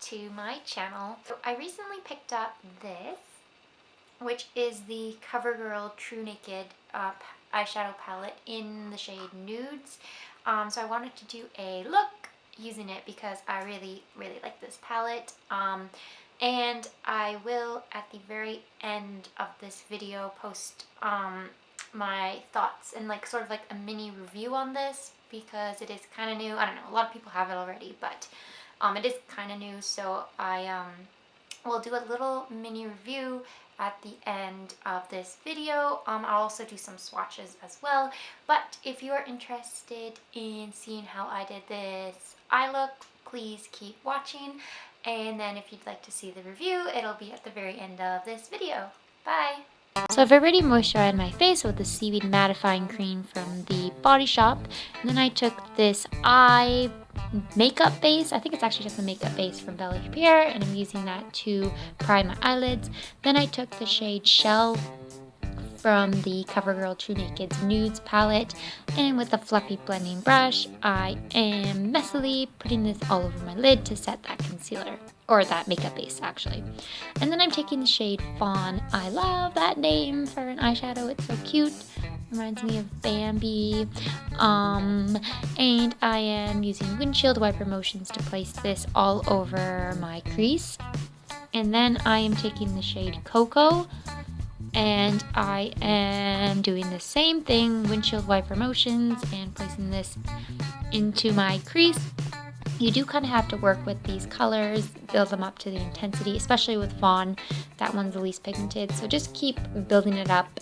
To my channel. So I recently picked up this, which is the CoverGirl TruNaked eyeshadow palette in the shade Nudes. So I wanted to do a look using it because I really like this palette. And I will at the very end of this video post my thoughts and like sort of like a mini review on this because it is kind of new. I don't know, a lot of people have it already, but it is kind of new, so I will do a little mini review at the end of this video. I'll also do some swatches as well, but if you are interested in seeing how I did this eye look, please keep watching, and then if you'd like to see the review, it'll be at the very end of this video. Bye! So I've already moisturized my face with the Seaweed mattifying cream from the Body Shop, and then I took this eye makeup base. I think it's actually just a makeup base from Bellapierre, and I'm using that to prime my eyelids. Then I took the shade Shell from the CoverGirl TruNaked's Nudes palette, and with a fluffy blending brush, I am messily putting this all over my lid to set that concealer, or that makeup base actually. And then I'm taking the shade Fawn. I love that name for an eyeshadow, it's so cute. Reminds me of Bambi. And I am using windshield wiper motions to place this all over my crease. And then I am taking the shade Cocoa, and I am doing the same thing, windshield wiper motions, and placing this into my crease. You do kind of have to work with these colors, build them up to the intensity, especially with Fawn. That one's the least pigmented, so just keep building it up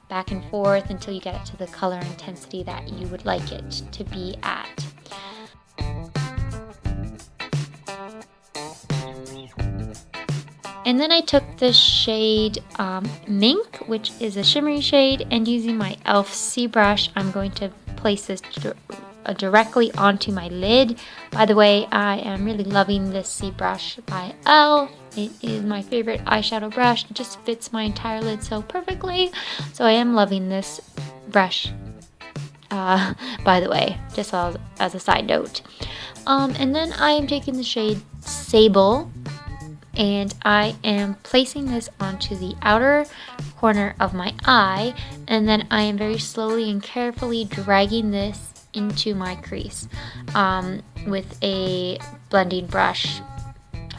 back and forth until you get it to the color intensity that you would like it to be at. And then I took the shade Mink, which is a shimmery shade, and using my e.l.f. C brush, I'm going to place this directly onto my lid. By the way, I am really loving this C brush by e.l.f. It is my favorite eyeshadow brush. It just fits my entire lid so perfectly. So I am loving this brush, by the way, just as a side note. And then I am taking the shade Sable, and I am placing this onto the outer corner of my eye, and then I am very slowly and carefully dragging this into my crease with a blending brush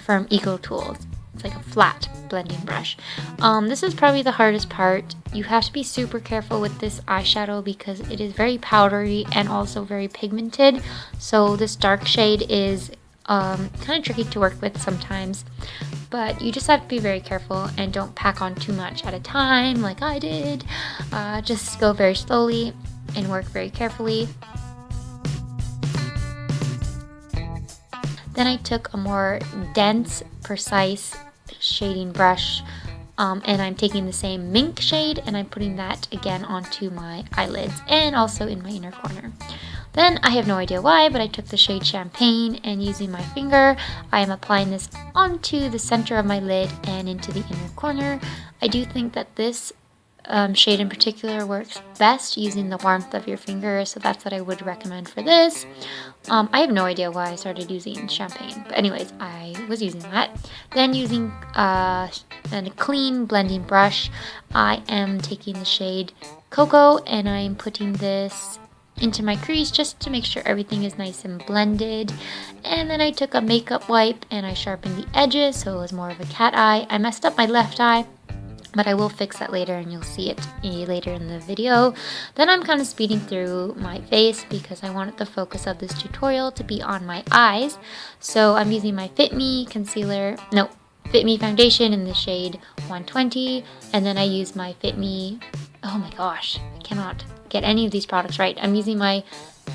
from Eco Tools. It's like a flat blending brush. This is probably the hardest part. You have to be super careful with this eyeshadow because it is very powdery and also very pigmented. So this dark shade is kind of tricky to work with sometimes, but you just have to be very careful and don't pack on too much at a time like I did. Just go very slowly and work very carefully. Then I took a more dense, precise shading brush, and I'm taking the same Mink shade and I'm putting that again onto my eyelids and also in my inner corner. Then I have no idea why, but I took the shade Champagne, and using my finger, I am applying this onto the center of my lid and into the inner corner. I do think that this shade in particular works best using the warmth of your finger, so that's what I would recommend for this. I have no idea why I started using Champagne, but anyways, I was using that. Then using a clean blending brush, I am taking the shade Cocoa, and I'm putting this into my crease just to make sure everything is nice and blended. And then I took a makeup wipe and I sharpened the edges so it was more of a cat eye. I messed up my left eye, but I will fix that later and you'll see it later in the video. Then I'm kind of speeding through my face because I wanted the focus of this tutorial to be on my eyes. So I'm using my FitMe FitMe foundation in the shade 120, and then I use my FitMe, oh my gosh, I cannot get any of these products right. I'm using my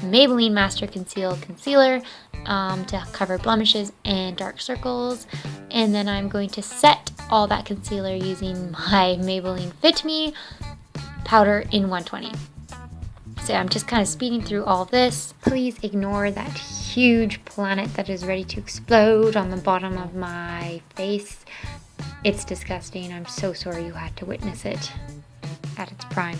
Maybelline Master Conceal concealer to cover blemishes and dark circles, and then I'm going to set all that concealer using my Maybelline FitMe powder in 120. So I'm just kind of speeding through all this. Please ignore that huge planet that is ready to explode on the bottom of my face. It's disgusting. I'm so sorry you had to witness it at its prime.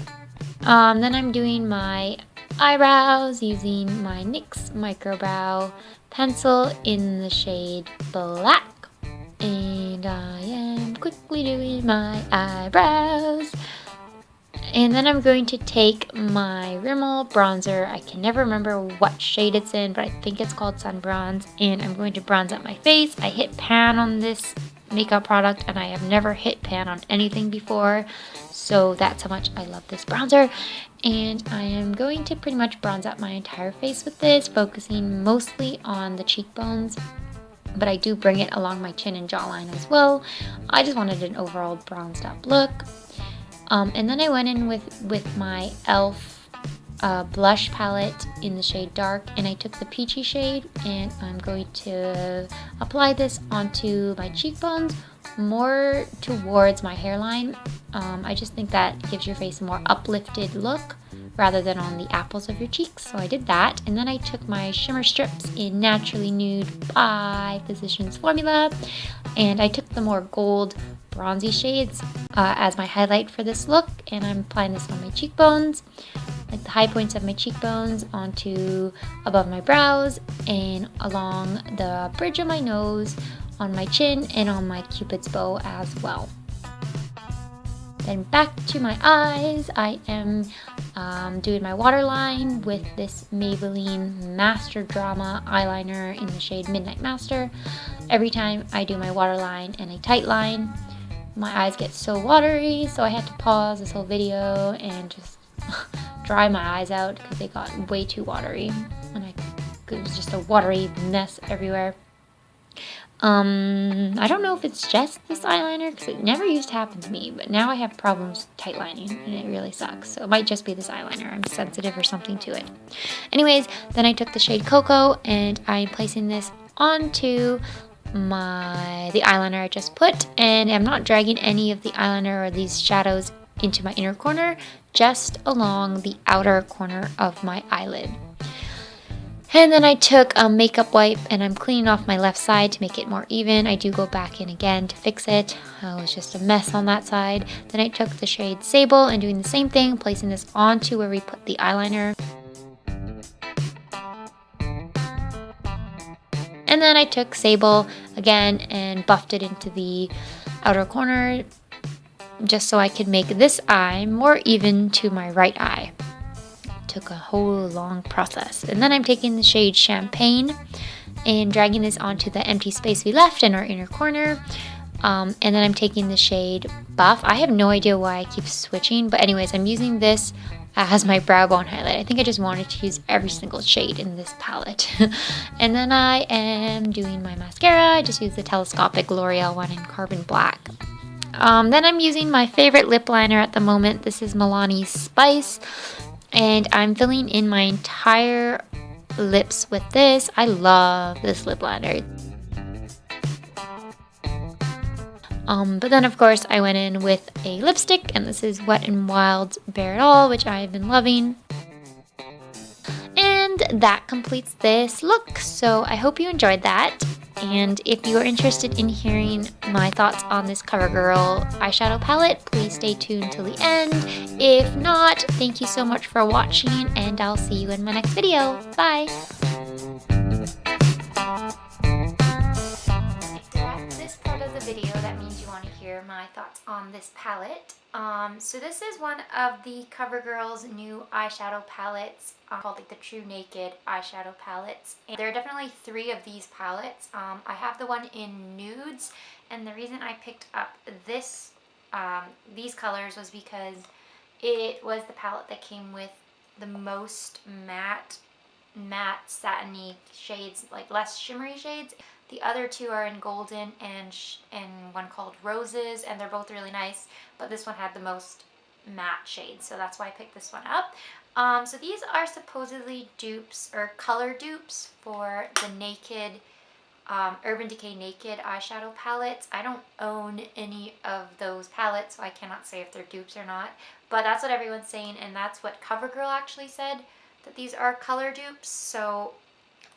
Then I'm doing my eyebrows using my NYX Microbrow pencil in the shade Black. And I am quickly doing my eyebrows. And then I'm going to take my Rimmel bronzer. I can never remember what shade it's in, but I think it's called Sun Bronze. And I'm going to bronze up my face. I hit pan on this makeup product, and I have never hit pan on anything before. So that's how much I love this bronzer. And I am going to pretty much bronze up my entire face with this, focusing mostly on the cheekbones. But I do bring it along my chin and jawline as well. I just wanted an overall bronzed up look. And then I went in with my e.l.f. Blush palette in the shade Dark, and I took the peachy shade, and I'm going to apply this onto my cheekbones, more towards my hairline. I just think that gives your face a more uplifted look rather than on the apples of your cheeks. So I did that, and then I took my shimmer strips in Naturally Nude by Physicians Formula, and I took the more gold bronzy shades as my highlight for this look, and I'm applying this on my cheekbones, like the high points of my cheekbones, onto above my brows and along the bridge of my nose, on my chin, and on my cupid's bow as well. Then back to my eyes, I am doing my waterline with this Maybelline Masterdrama eyeliner in the shade Midnight Master. Every time I do my waterline and a tight line, my eyes get so watery, so I had to pause this whole video and just dry my eyes out because they got way too watery, and it was just a watery mess everywhere. I don't know if it's just this eyeliner, because it never used to happen to me, but now I have problems tight lining, and it really sucks. So it might just be this eyeliner. I'm sensitive or something to it. Anyways, then I took the shade Cocoa, and I'm placing this onto the eyeliner I just put, and I'm not dragging any of the eyeliner or these shadows into my inner corner, just along the outer corner of my eyelid. And then I took a makeup wipe, and I'm cleaning off my left side to make it more even. I do go back in again to fix it. It was just a mess on that side. Then I took the shade Sable and doing the same thing, placing this onto where we put the eyeliner. And then I took Sable again and buffed it into the outer corner, just so I could make this eye more even to my right eye. Took a whole long process. And then I'm taking the shade Champagne and dragging this onto the empty space we left in our inner corner. And then I'm taking the shade Buff. I have no idea why I keep switching, but anyways, I'm using this as my brow bone highlight. I think I just wanted to use every single shade in this palette. And then I am doing my mascara. I just used the Telescopic L'Oreal one in Carbon Black. Then I'm using my favorite lip liner at the moment. This is Milani Spice. And I'm filling in my entire lips with this. I love this lip liner. But then of course I went in with a lipstick, and this is Wet n Wild's Bare It All, which I've been loving. And that completes this look. So I hope you enjoyed that. And if you are interested in hearing my thoughts on this CoverGirl eyeshadow palette, please stay tuned till the end. If not, thank you so much for watching, and I'll see you in my next video. Bye! This part of the video, that means you want to hear my thoughts on this palette. So this is one of the CoverGirl's new eyeshadow palettes called like the TruNaked eyeshadow palettes. And there are definitely 3 of these palettes. I have the one in Nudes, and the reason I picked up these colors was because it was the palette that came with the most matte satiny shades, like less shimmery shades. The other 2 are in Golden and one called Roses, and they're both really nice, but this one had the most matte shades, so that's why I picked this one up. So these are supposedly dupes, or color dupes, for the Naked Urban Decay Naked eyeshadow palettes. I don't own any of those palettes, so I cannot say if they're dupes or not. But that's what everyone's saying, and that's what CoverGirl actually said, that these are color dupes. So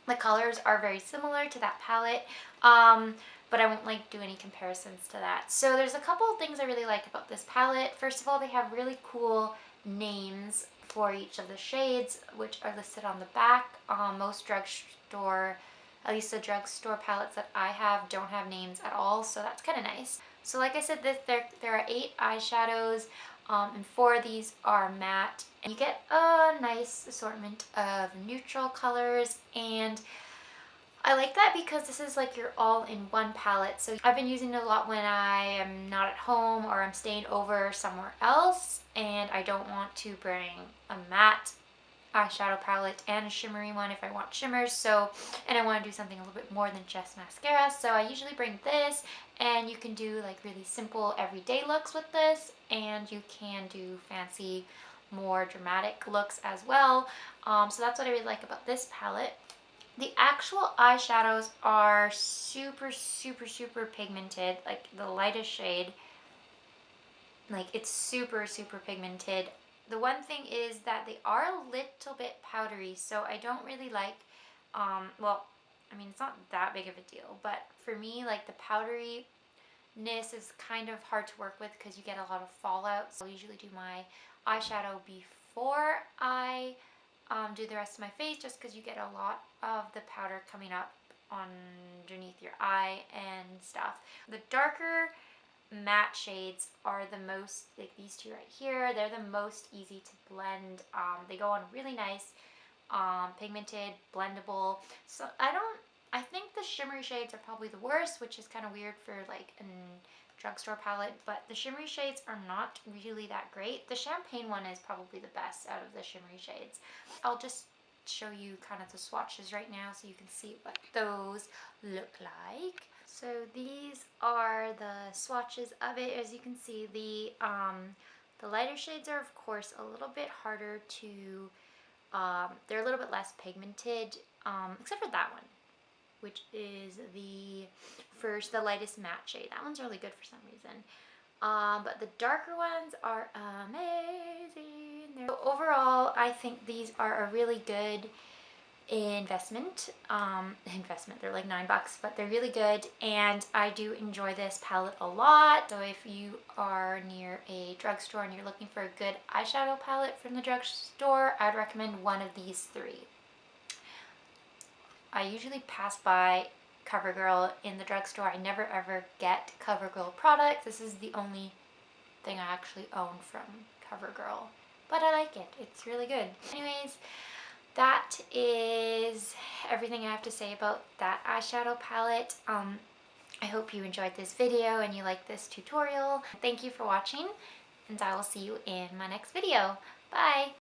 the colors are very similar to that palette, but I won't like do any comparisons to that. So there's a couple of things I really like about this palette. First of all, they have really cool names for each of the shades, which are listed on the back. Most drugstore, at least the drugstore palettes that I have, don't have names at all, so that's kind of nice. So like I said, there are 8 eyeshadows, and 4 of these are matte. And you get a nice assortment of neutral colors, and I like that because this is like your all-in-one palette. So I've been using it a lot when I am not at home or I'm staying over somewhere else and I don't want to bring a matte eyeshadow palette and a shimmery one if I want shimmers, and I want to do something a little bit more than just mascara. So I usually bring this, and you can do like really simple everyday looks with this, and you can do fancy, more dramatic looks as well. So that's what I really like about this palette. The actual eyeshadows are super, super, super pigmented. Like the lightest shade, like it's super, super pigmented. The one thing is that they are a little bit powdery, so I don't really like, well, I mean, it's not that big of a deal, but for me, like the powderyness is kind of hard to work with because you get a lot of fallout. So I usually do my eyeshadow before I do the rest of my face, just because you get a lot of the powder coming up underneath your eye and stuff. The darker matte shades are the most, like these two right here, they're the most easy to blend. They go on really nice, pigmented, blendable. So I think the shimmery shades are probably the worst, which is kind of weird for like a drugstore palette, but the shimmery shades are not really that great. The champagne one is probably the best out of the shimmery shades. I'll just show you kind of the swatches right now so you can see what those look like. So these are the swatches of it. As you can see, the lighter shades are of course a little bit harder to, they're a little bit less pigmented, except for that one, which is the lightest matte shade. That one's really good for some reason. But the darker ones are amazing. So overall, I think these are a really good investment. They're like $9, but they're really good, and I do enjoy this palette a lot. So if you are near a drugstore and you're looking for a good eyeshadow palette from the drugstore, I'd recommend one of these 3. I usually pass by CoverGirl in the drugstore. I never ever get CoverGirl products. This is the only thing I actually own from CoverGirl, but I like it. It's really good. Anyways, that is everything I have to say about that eyeshadow palette. I hope you enjoyed this video and you liked this tutorial. Thank you for watching, and I will see you in my next video. Bye!